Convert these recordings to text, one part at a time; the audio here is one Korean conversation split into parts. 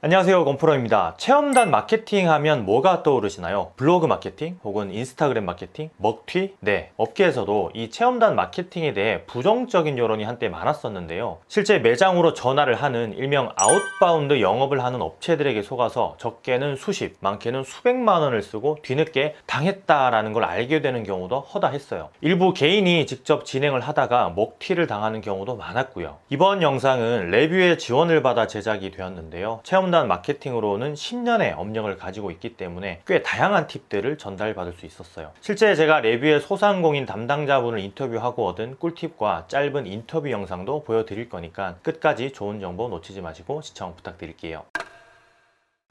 안녕하세요, 건프로입니다. 체험단 마케팅 하면 뭐가 떠오르시나요? 블로그 마케팅 혹은 인스타그램 마케팅? 먹튀? 네, 업계에서도 이 체험단 마케팅에 대해 부정적인 여론이 한때 많았었는데요. 실제 매장으로 전화를 하는 일명 아웃바운드 영업을 하는 업체들에게 속아서 적게는 수십, 많게는 수백만 원을 쓰고 뒤늦게 당했다라는 걸 알게 되는 경우도 허다했어요. 일부 개인이 직접 진행을 하다가 먹튀를 당하는 경우도 많았고요. 이번 영상은 레뷰의 지원을 받아 제작이 되었는데요. 체험단 마케팅으로는 10년의 업력을 가지고 있기 때문에 꽤 다양한 팁들을 전달받을 수 있었어요. 실제 제가 레뷰의 소상공인 담당자분을 인터뷰하고 얻은 꿀팁과 짧은 인터뷰 영상도 보여드릴 거니까 끝까지 좋은 정보 놓치지 마시고 시청 부탁드릴게요.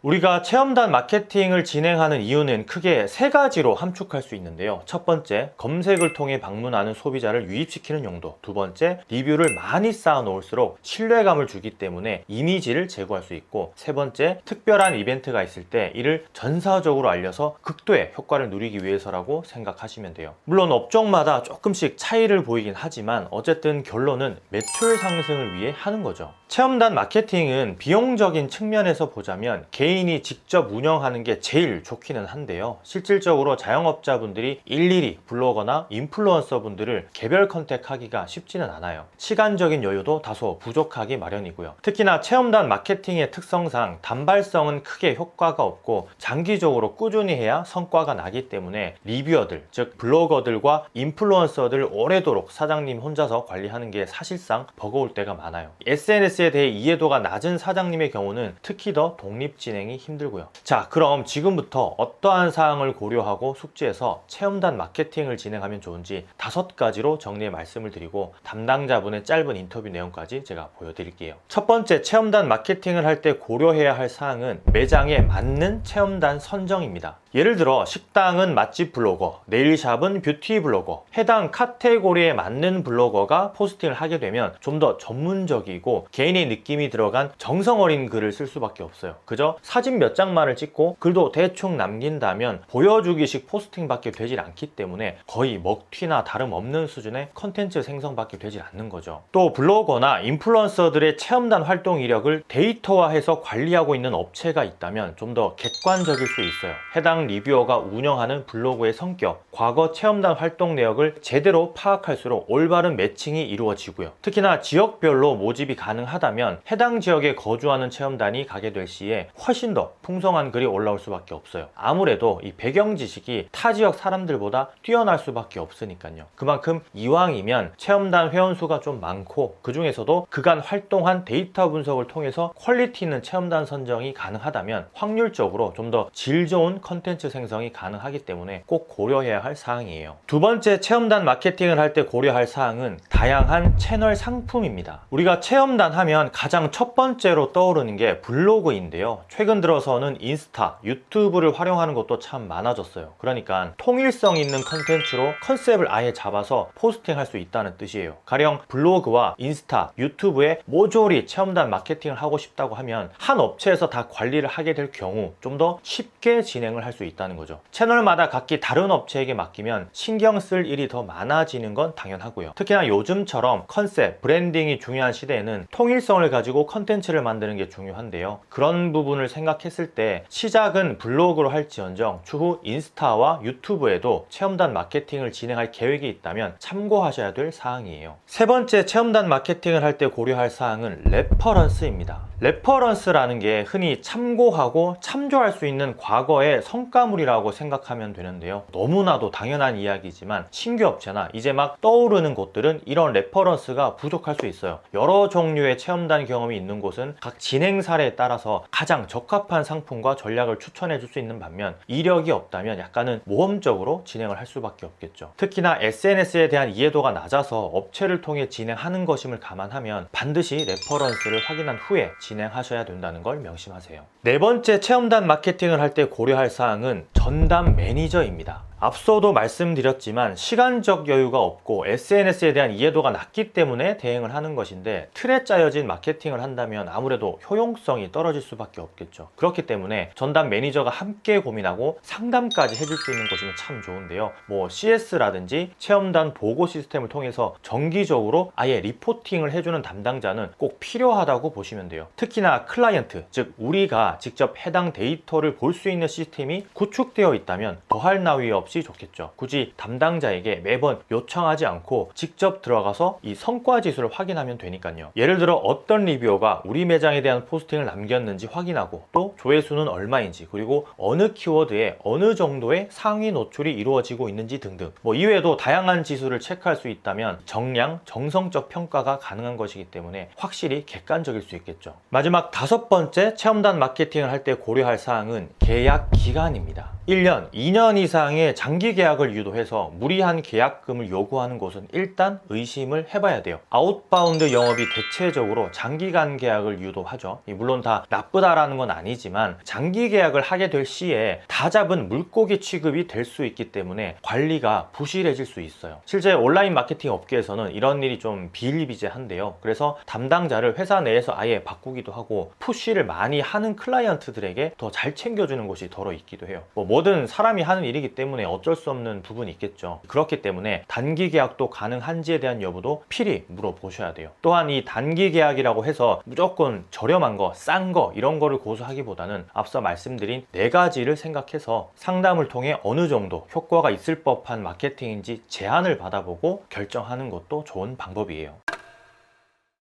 우리가 체험단 마케팅을 진행하는 이유는 크게 세 가지로 함축할 수 있는데요. 첫 번째, 검색을 통해 방문하는 소비자를 유입시키는 용도. 두 번째, 리뷰를 많이 쌓아 놓을수록 신뢰감을 주기 때문에 이미지를 제고할 수 있고, 세 번째, 특별한 이벤트가 있을 때 이를 전사적으로 알려서 극도의 효과를 누리기 위해서라고 생각하시면 돼요. 물론 업종마다 조금씩 차이를 보이긴 하지만 어쨌든 결론은 매출 상승을 위해 하는 거죠. 체험단 마케팅은 비용적인 측면에서 보자면 개인이 직접 운영하는 게 제일 좋기는 한데요. 실질적으로 자영업자분들이 일일이 블로거나 인플루언서 분들을 개별 컨택하기가 쉽지는 않아요. 시간적인 여유도 다소 부족하기 마련이고요. 특히나 체험단 마케팅의 특성상 단발성은 크게 효과가 없고 장기적으로 꾸준히 해야 성과가 나기 때문에 리뷰어들, 즉 블로거들과 인플루언서들 오래도록 사장님 혼자서 관리하는 게 사실상 버거울 때가 많아요. SNS에 대해 이해도가 낮은 사장님의 경우는 특히 더 독립 진행이 힘들고요. 자, 그럼 지금부터 어떠한 사항을 고려하고 숙지해서 체험단 마케팅을 진행하면 좋은지 5가지로 정리해 말씀을 드리고 담당자분의 짧은 인터뷰 내용까지 제가 보여드릴게요. 첫 번째, 체험단 마케팅을 할 때 고려해야 할 사항은 매장에 맞는 체험단 선정입니다. 예를 들어 식당은 맛집 블로거, 네일샵은 뷰티 블로거, 해당 카테고리에 맞는 블로거가 포스팅을 하게 되면 좀 더 전문적이고 개인의 느낌이 들어간 정성 어린 글을 쓸 수밖에 없어요. 그저 사진 몇 장만을 찍고 글도 대충 남긴다면 보여주기식 포스팅밖에 되질 않기 때문에 거의 먹튀나 다름없는 수준의 컨텐츠 생성밖에 되질 않는 거죠. 또 블로거나 인플루언서들의 체험단 활동 이력을 데이터화해서 관리하고 있는 업체가 있다면 좀 더 객관적일 수 있어요. 해당 리뷰어가 운영하는 블로그의 성격, 과거 체험단 활동 내역을 제대로 파악할수록 올바른 매칭이 이루어지고요. 특히나 지역별로 모집이 가능하다면 해당 지역에 거주하는 체험단이 가게 될 시에 훨씬 더 풍성한 글이 올라올 수밖에 없어요. 아무래도 이 배경 지식이 타 지역 사람들보다 뛰어날 수밖에 없으니까요. 그만큼 이왕이면 체험단 회원수가 좀 많고 그 중에서도 그간 활동한 데이터 분석을 통해서 퀄리티 있는 체험단 선정이 가능하다면 확률적으로 좀 더 질 좋은 컨텐츠 생성이 가능하기 때문에 꼭 고려해야 할 사항이에요. 두 번째, 체험단 마케팅을 할 때 고려할 사항은 다양한 채널 상품입니다. 우리가 체험단 하면 가장 첫 번째로 떠오르는 게 블로그인데요. 최근 들어서는 인스타, 유튜브를 활용하는 것도 참 많아졌어요. 그러니까 통일성 있는 컨텐츠로 컨셉을 아예 잡아서 포스팅할 수 있다는 뜻이에요. 가령 블로그와 인스타, 유튜브에 모조리 체험단 마케팅을 하고 싶다고 하면 한 업체에서 다 관리를 하게 될 경우 좀 더 쉽게 진행을 할 수 있다는 거죠. 채널마다 각기 다른 업체에게 맡기면 신경 쓸 일이 더 많아지는 건 당연하고요. 특히나 요즘처럼 컨셉, 브랜딩이 중요한 시대에는 통일성을 가지고 컨텐츠를 만드는 게 중요한데요. 그런 부분을 생각했을 때 시작은 블로그로 할지언정 추후 인스타와 유튜브에도 체험단 마케팅을 진행할 계획이 있다면 참고하셔야 될 사항이에요. 세 번째, 체험단 마케팅을 할 때 고려할 사항은 레퍼런스입니다. 레퍼런스라는 게 흔히 참고하고 참조할 수 있는 과거의 성과물이라고 생각하면 되는데요. 너무나도 당연한 이야기지만 신규 업체나 이제 막 떠오르는 곳들은 이런 레퍼런스가 부족할 수 있어요. 여러 종류의 체험단 경험이 있는 곳은 각 진행 사례에 따라서 가장 적합한 상품과 전략을 추천해 줄 수 있는 반면 이력이 없다면 약간은 모험적으로 진행을 할 수밖에 없겠죠. 특히나 SNS에 대한 이해도가 낮아서 업체를 통해 진행하는 것임을 감안하면 반드시 레퍼런스를 확인한 후에 진행하셔야 된다는 걸 명심하세요. 네 번째, 체험단 마케팅을 할 때 고려할 사항은 전담 매니저입니다. 앞서도 말씀드렸지만 시간적 여유가 없고 SNS에 대한 이해도가 낮기 때문에 대행을 하는 것인데, 틀에 짜여진 마케팅을 한다면 아무래도 효용성이 떨어질 수밖에 없겠죠. 그렇기 때문에 전담 매니저가 함께 고민하고 상담까지 해줄 수 있는 곳이면 참 좋은데요. 뭐 CS라든지 체험단 보고 시스템을 통해서 정기적으로 아예 리포팅을 해주는 담당자는 꼭 필요하다고 보시면 돼요. 특히나 클라이언트, 즉 우리가 직접 해당 데이터를 볼 수 있는 시스템이 구축되어 있다면 더할 나위 없이 좋겠죠. 굳이 담당자에게 매번 요청하지 않고 직접 들어가서 이 성과 지수를 확인하면 되니까요. 예를 들어 어떤 리뷰어가 우리 매장에 대한 포스팅을 남겼는지 확인하고, 또 조회수는 얼마인지, 그리고 어느 키워드에 어느 정도의 상위 노출이 이루어지고 있는지 등등, 뭐 이외에도 다양한 지수를 체크할 수 있다면 정량, 정성적 평가가 가능한 것이기 때문에 확실히 객관적일 수 있겠죠. 마지막 5번째, 체험단 마케팅을 할 때 고려할 사항은 계약 기간입니다. 1년, 2년 이상의 장기 계약을 유도해서 무리한 계약금을 요구하는 곳은 일단 의심을 해봐야 돼요. 아웃바운드 영업이 대체적으로 장기간 계약을 유도하죠. 물론 다 나쁘다라는 건 아니지만 장기 계약을 하게 될 시에 다 잡은 물고기 취급이 될 수 있기 때문에 관리가 부실해질 수 있어요. 실제 온라인 마케팅 업계에서는 이런 일이 좀 비일비재한데요. 그래서 담당자를 회사 내에서 아예 바꾸기도 하고, 푸시를 많이 하는 클라이언트들에게 더 잘 챙겨주는 곳이 더러 있기도 해요. 뭐든 사람이 하는 일이기 때문에 어쩔 수 없는 부분이 있겠죠. 그렇기 때문에 단기 계약도 가능한지에 대한 여부도 필히 물어보셔야 돼요. 또한 이 단기 계약이라고 해서 무조건 저렴한 거, 싼 거 이런 거를 고수하기보다는 앞서 말씀드린 4가지를 생각해서 상담을 통해 어느 정도 효과가 있을 법한 마케팅인지 제안을 받아보고 결정하는 것도 좋은 방법이에요.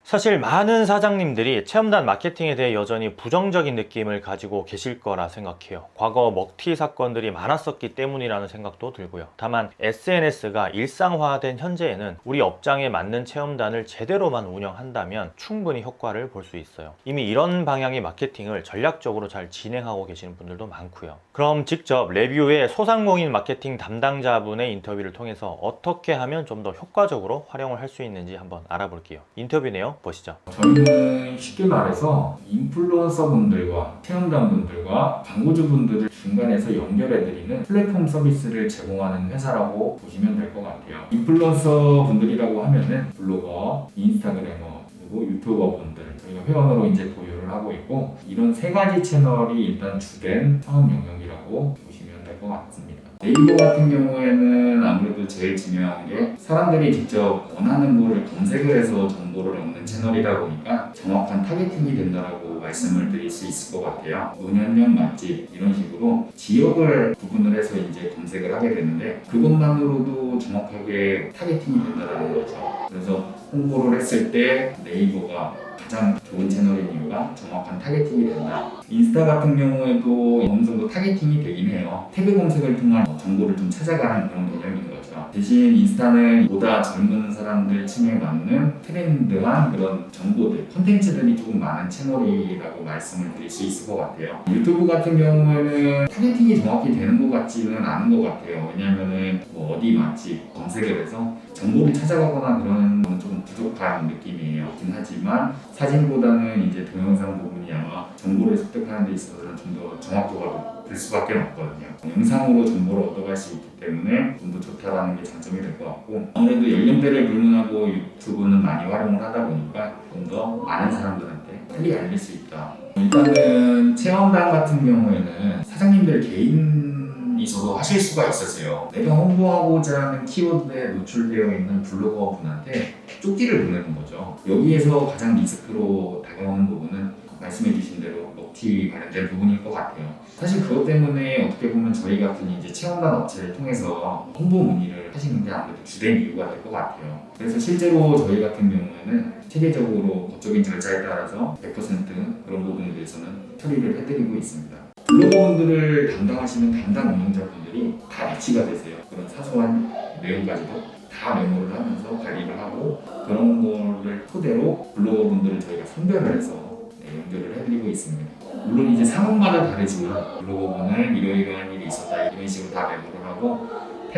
사실 많은 사장님들이 체험단 마케팅에 대해 여전히 부정적인 느낌을 가지고 계실 거라 생각해요. 과거 먹튀 사건들이 많았었기 때문이라는 생각도 들고요. 다만 SNS가 일상화된 현재에는 우리 업장에 맞는 체험단을 제대로만 운영한다면 충분히 효과를 볼 수 있어요. 이미 이런 방향의 마케팅을 전략적으로 잘 진행하고 계시는 분들도 많고요. 그럼 직접 레뷰의 소상공인 마케팅 담당자분의 인터뷰를 통해서 어떻게 하면 좀 더 효과적으로 활용을 할 수 있는지 한번 알아볼게요. 인터뷰네요. 보시죠. 저희는 쉽게 말해서 인플루언서 분들과 체험단 분들과 광고주 분들을 중간에서 연결해드리는 플랫폼 서비스를 제공하는 회사라고 보시면 될 것 같아요. 인플루언서 분들이라고 하면은 블로거, 인스타그래머, 그리고 유튜버 분들, 저희가 회원으로 이제 보유를 하고 있고, 이런 3가지 채널이 일단 주된 사업 영역이라고 보시면 될 것 같습니다. 네이버 같은 경우에는 아무래도 제일 중요한 게 사람들이 직접 원하는 거를 검색을 해서 정보를 얻는 채널이다 보니까 정확한 타겟팅이 된다고 말씀을 드릴 수 있을 것 같아요. 노년년 맛집 이런 식으로 지역을 구분을 해서 이제 검색을 하게 되는데, 그것만으로도 정확하게 타겟팅이 된다는 거죠. 그래서 홍보를 했을 때 네이버가 가장 좋은 채널인 이유가 정확한 타겟팅이 된다. 인스타 같은 경우에도 어느 정도 타겟팅이 되긴 해요. 태그 검색을 통한 정보를 좀 찾아가는 그런 개념인 거죠. 대신 인스타는 보다 젊은 사람들 층에 맞는 트렌드한 그런 정보들, 콘텐츠들이 조금 많은 채널이라고 말씀을 드릴 수 있을 것 같아요. 유튜브 같은 경우에는 타겟팅이 정확히 되는 것 같지는 않은 것 같아요. 왜냐하면은 뭐 어디 맛집 검색을 해서 정보를 찾아가거나 그런 건 좀 부족한 느낌이에요. 하지만 사진보다는 이제 동영상 부분이 아마 정보를 습득하는 데 있어서는 좀 더 정확도가 될 수밖에 없거든요. 영상으로 정보를 얻어갈 수 있기 때문에 좀 더 좋다라는 게 장점이 될 것 같고, 아무래도 연령대를 불문하고 유튜브는 많이 활용을 하다 보니까 좀 더 많은 사람들한테 빨리 알릴 수 있다. 일단은 체험단 같은 경우에는 사장님들 개인이서도 하실 수가 있으세요. 내가 홍보하고자 하는 키워드에 노출되어 있는 블로거 분한테 쪽지를 보내는 거죠. 여기에서 가장 리스크로 다가오는 부분은 말씀해주신 대로 먹튀 관련된 부분일 것 같아요. 사실 그것 때문에 어떻게 보면 저희 같은 이제 체험단 업체를 통해서 홍보 문의를 하시는 게 아무래도 주된 이유가 될 것 같아요. 그래서 실제로 저희 같은 경우에는 체계적으로 법적인 절차에 따라서 100% 그런 부분에 대해서는 처리를 해드리고 있습니다. 블로거분들을 담당하시는 담당 운영자분들이 다 배치가 되세요. 그런 사소한 내용까지도 다 메모를 하면서 관리를 하고, 그런 거를 토대로 블로거분들을 저희가 선별을 해서 연결을 해드리고 있습니다. 물론 이제 상황마다 다르지만 블로거분은 이러이러한 일이 있었다 이런 식으로 다 메모를 하고,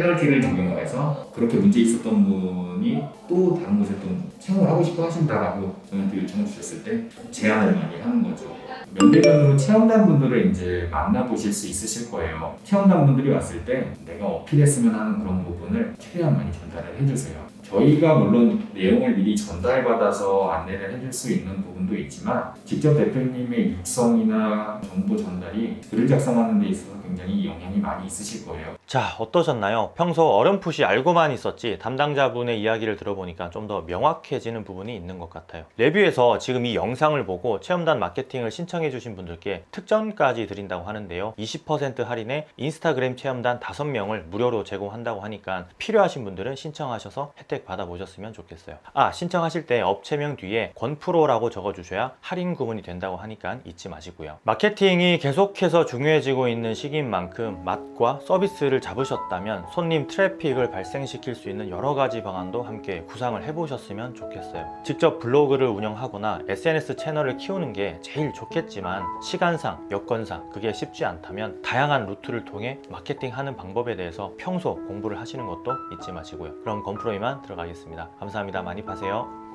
페널티를 적용을 해서 그렇게 문제 있었던 분이 또 다른 곳에 또 채용을 하고 싶어 하신다라고 저희한테 요청을 주셨을 때 제안을 많이 하는 거죠. 면대면으로 체험단 분들을 이제 만나보실 수 있으실 거예요. 체험단 분들이 왔을 때 내가 어필했으면 하는 그런 부분을 최대한 많이 전달을 해주세요. 저희가 물론 내용을 미리 전달받아서 안내를 해줄 수 있는 부분도 있지만 직접 대표님의 육성이나 정보 전달이 글을 작성하는 데 있어서 굉장히 영향이 많이 있으실 거예요. 자, 어떠셨나요? 평소 어렴풋이 알고만 있었지 담당자분의 이야기를 들어보니까 좀 더 명확해지는 부분이 있는 것 같아요. 레뷰에서 지금 이 영상을 보고 체험단 마케팅을 신청해 주신 분들께 특전까지 드린다고 하는데요. 20% 할인에 인스타그램 체험단 5명을 무료로 제공한다고 하니까 필요하신 분들은 신청하셔서 혜택 받아보셨으면 좋겠어요. 신청하실 때 업체명 뒤에 권프로라고 적어주셔야 할인 구분이 된다고 하니까 잊지 마시고요. 마케팅이 계속해서 중요해지고 있는 시기인 만큼 맛과 서비스를 잡으셨다면 손님 트래픽을 발생시킬 수 있는 여러 가지 방안도 함께 구상을 해보셨으면 좋겠어요. 직접 블로그를 운영하거나 SNS 채널을 키우는 게 제일 좋겠지만 시간상, 여건상 그게 쉽지 않다면 다양한 루트를 통해 마케팅하는 방법에 대해서 평소 공부를 하시는 것도 잊지 마시고요. 그럼 건프로이만 들어가겠습니다. 감사합니다. 많이 파세요.